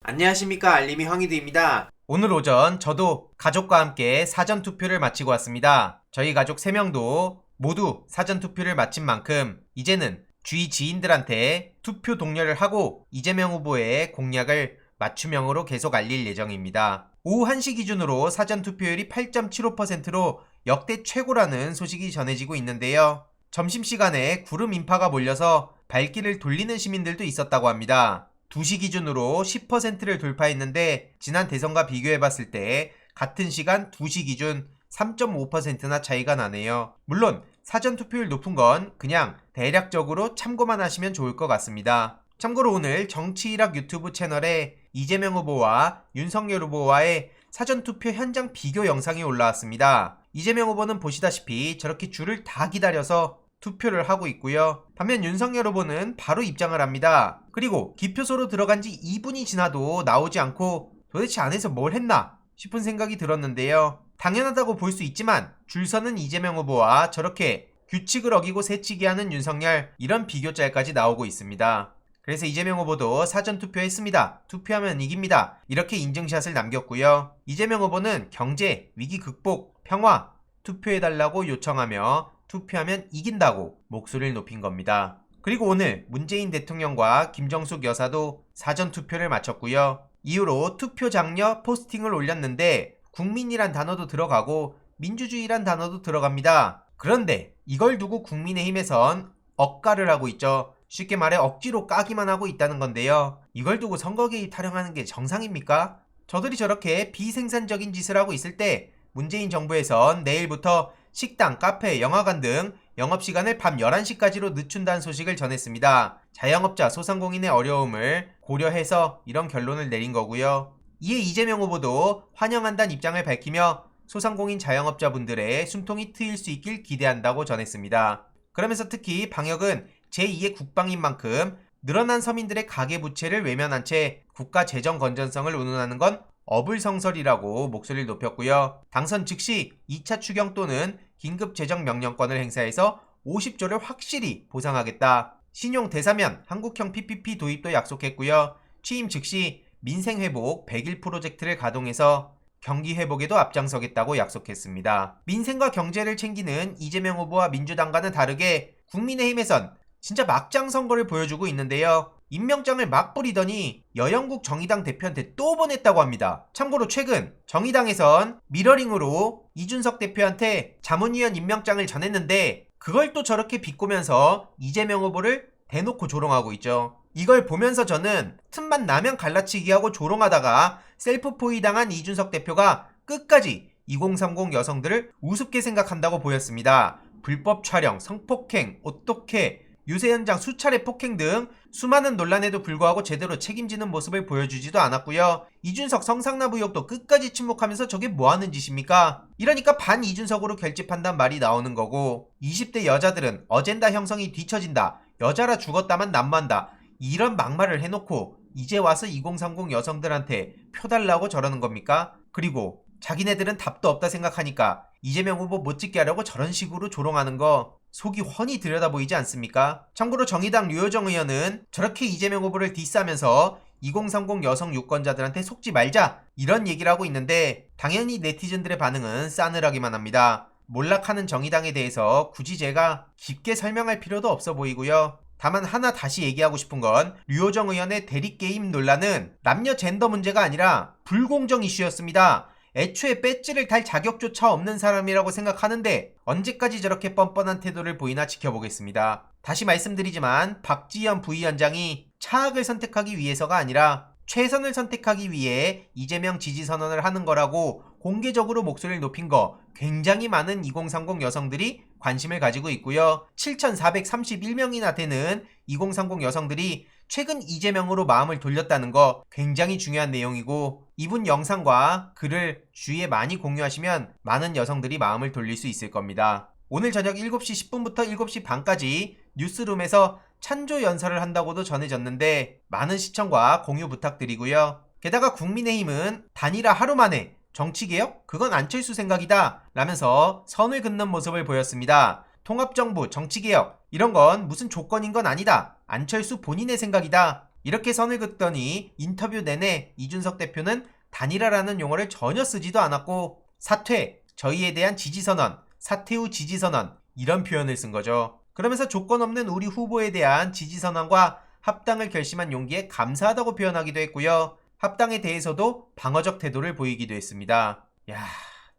안녕하십니까, 알림이 황희두입니다. 오늘 오전 저도 가족과 함께 사전투표를 마치고 왔습니다. 저희 가족 3명도 모두 사전투표를 마친 만큼 이제는 주위 지인들한테 투표 독려를 하고 이재명 후보의 공약을 맞춤형으로 계속 알릴 예정입니다. 오후 1시 기준으로 사전투표율이 8.75%로 역대 최고라는 소식이 전해지고 있는데요. 점심시간에 구름 인파가 몰려서 발길을 돌리는 시민들도 있었다고 합니다. 2시 기준으로 10%를 돌파했는데 지난 대선과 비교해봤을 때 같은 시간 2시 기준 3.5%나 차이가 나네요. 물론 사전투표율 높은 건 그냥 대략적으로 참고만 하시면 좋을 것 같습니다. 참고로 오늘 정치일학 유튜브 채널에 이재명 후보와 윤석열 후보와의 사전투표 현장 비교 영상이 올라왔습니다. 이재명 후보는 보시다시피 저렇게 줄을 다 기다려서 투표를 하고 있고요. 반면 윤석열 후보는 바로 입장을 합니다. 그리고 기표소로 들어간 지 2분이 지나도 나오지 않고 도대체 안에서 뭘 했나 싶은 생각이 들었는데요. 당연하다고 볼 수 있지만 줄 서는 이재명 후보와 저렇게 규칙을 어기고 새치기하는 윤석열, 이런 비교짤까지 나오고 있습니다. 그래서 이재명 후보도 사전투표했습니다. 투표하면 이깁니다. 이렇게 인증샷을 남겼고요. 이재명 후보는 경제, 위기 극복, 평화, 투표해달라고 요청하며 투표하면 이긴다고 목소리를 높인 겁니다. 그리고 오늘 문재인 대통령과 김정숙 여사도 사전투표를 마쳤고요. 이후로 투표 장려 포스팅을 올렸는데 국민이란 단어도 들어가고 민주주의란 단어도 들어갑니다. 그런데 이걸 두고 국민의힘에선 억가를 하고 있죠. 쉽게 말해 억지로 까기만 하고 있다는 건데요. 이걸 두고 선거 개입 타령하는 게 정상입니까? 저들이 저렇게 비생산적인 짓을 하고 있을 때 문재인 정부에선 내일부터 식당, 카페, 영화관 등 영업시간을 밤 11시까지로 늦춘다는 소식을 전했습니다. 자영업자, 소상공인의 어려움을 고려해서 이런 결론을 내린 거고요. 이에 이재명 후보도 환영한다는 입장을 밝히며 소상공인 자영업자분들의 숨통이 트일 수 있길 기대한다고 전했습니다. 그러면서 특히 방역은 제2의 국방인 만큼 늘어난 서민들의 가계부채를 외면한 채 국가 재정 건전성을 운운하는 건 어불성설이라고 목소리를 높였고요. 당선 즉시 2차 추경 또는 긴급재정명령권을 행사해서 50조를 확실히 보상하겠다. 신용 대사면 한국형 PPP 도입도 약속했고요. 취임 즉시 민생회복 100일 프로젝트를 가동해서 경기 회복에도 앞장서겠다고 약속했습니다. 민생과 경제를 챙기는 이재명 후보와 민주당과는 다르게 국민의힘에선 진짜 막장 선거를 보여주고 있는데요. 임명장을 막 뿌리더니 여영국 정의당 대표한테 또 보냈다고 합니다. 참고로 최근 정의당에선 미러링으로 이준석 대표한테 자문위원 임명장을 전했는데 그걸 또 저렇게 비꼬면서 이재명 후보를 대놓고 조롱하고 있죠. 이걸 보면서 저는 틈만 나면 갈라치기하고 조롱하다가 셀프 포위당한 이준석 대표가 끝까지 2030 여성들을 우습게 생각한다고 보였습니다. 불법 촬영, 성폭행, 오똑해, 유세 현장 수차례 폭행 등 수많은 논란에도 불구하고 제대로 책임지는 모습을 보여주지도 않았고요. 이준석 성상납 의혹도 끝까지 침묵하면서 저게 뭐하는 짓입니까? 이러니까 반 이준석으로 결집한단 말이 나오는 거고 20대 여자들은 어젠다 형성이 뒤처진다. 여자라 죽었다만 난무한다. 이런 막말을 해놓고 이제 와서 2030 여성들한테 표 달라고 저러는 겁니까? 그리고 자기네들은 답도 없다 생각하니까 이재명 후보 못 찍게 하려고 저런 식으로 조롱하는 거 속이 훤히 들여다 보이지 않습니까? 참고로 정의당 류호정 의원은 저렇게 이재명 후보를 디스하면서 2030 여성 유권자들한테 속지 말자 이런 얘기를 하고 있는데 당연히 네티즌들의 반응은 싸늘하기만 합니다. 몰락하는 정의당에 대해서 굳이 제가 깊게 설명할 필요도 없어 보이고요. 다만 하나 다시 얘기하고 싶은 건 류호정 의원의 대립게임 논란은 남녀 젠더 문제가 아니라 불공정 이슈였습니다. 애초에 배지를 달 자격조차 없는 사람이라고 생각하는데 언제까지 저렇게 뻔뻔한 태도를 보이나 지켜보겠습니다. 다시 말씀드리지만 박지현 부위원장이 차악을 선택하기 위해서가 아니라 최선을 선택하기 위해 이재명 지지 선언을 하는 거라고 공개적으로 목소리를 높인 거 굉장히 많은 2030 여성들이 관심을 가지고 있고요. 7,431명이나 되는 2030 여성들이 최근 이재명으로 마음을 돌렸다는 거 굉장히 중요한 내용이고 이분 영상과 글을 주위에 많이 공유하시면 많은 여성들이 마음을 돌릴 수 있을 겁니다. 오늘 저녁 7시 10분부터 7시 반까지 뉴스룸에서 찬조 연설을 한다고도 전해졌는데 많은 시청과 공유 부탁드리고요. 게다가 국민의힘은 단일화 하루 만에 정치개혁? 그건 안철수 생각이다 라면서 선을 긋는 모습을 보였습니다. 통합정부, 정치개혁 이런 건 무슨 조건인 건 아니다. 안철수 본인의 생각이다. 이렇게 선을 긋더니 인터뷰 내내 이준석 대표는 단일화라는 용어를 전혀 쓰지도 않았고 사퇴, 저희에 대한 지지선언, 사퇴 후 지지선언 이런 표현을 쓴 거죠. 그러면서 조건 없는 우리 후보에 대한 지지선언과 합당을 결심한 용기에 감사하다고 표현하기도 했고요. 합당에 대해서도 방어적 태도를 보이기도 했습니다. 야,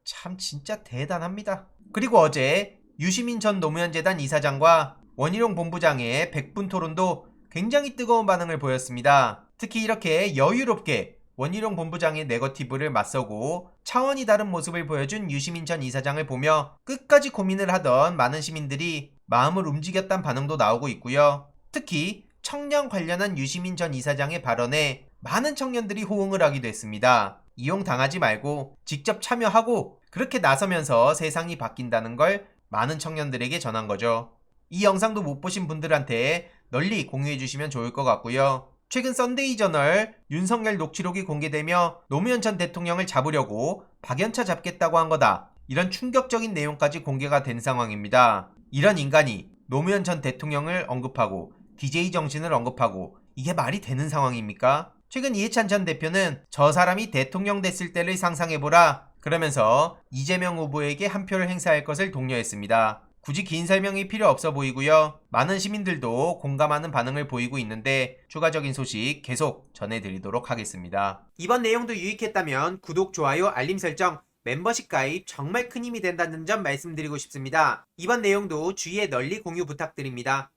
참 진짜 대단합니다. 그리고 어제 유시민 전 노무현재단 이사장과 원희룡 본부장의 100분 토론도 굉장히 뜨거운 반응을 보였습니다. 특히 이렇게 여유롭게 원희룡 본부장의 네거티브를 맞서고 차원이 다른 모습을 보여준 유시민 전 이사장을 보며 끝까지 고민을 하던 많은 시민들이 마음을 움직였다는 반응도 나오고 있고요. 특히 청년 관련한 유시민 전 이사장의 발언에 많은 청년들이 호응을 하기도 했습니다. 이용당하지 말고 직접 참여하고 그렇게 나서면서 세상이 바뀐다는 걸 많은 청년들에게 전한 거죠. 이 영상도 못 보신 분들한테 널리 공유해 주시면 좋을 것 같고요. 최근 썬데이 저널 윤석열 녹취록이 공개되며 노무현 전 대통령을 잡으려고 박연차 잡겠다고 한 거다. 이런 충격적인 내용까지 공개가 된 상황입니다. 이런 인간이 노무현 전 대통령을 언급하고 DJ 정신을 언급하고 이게 말이 되는 상황입니까? 최근 이해찬 전 대표는 저 사람이 대통령 됐을 때를 상상해보라 그러면서 이재명 후보에게 한 표를 행사할 것을 독려했습니다. 굳이 긴 설명이 필요 없어 보이고요. 많은 시민들도 공감하는 반응을 보이고 있는데 추가적인 소식 계속 전해드리도록 하겠습니다. 이번 내용도 유익했다면 구독, 좋아요, 알림 설정, 멤버십 가입 정말 큰 힘이 된다는 점 말씀드리고 싶습니다. 이번 내용도 주위에 널리 공유 부탁드립니다.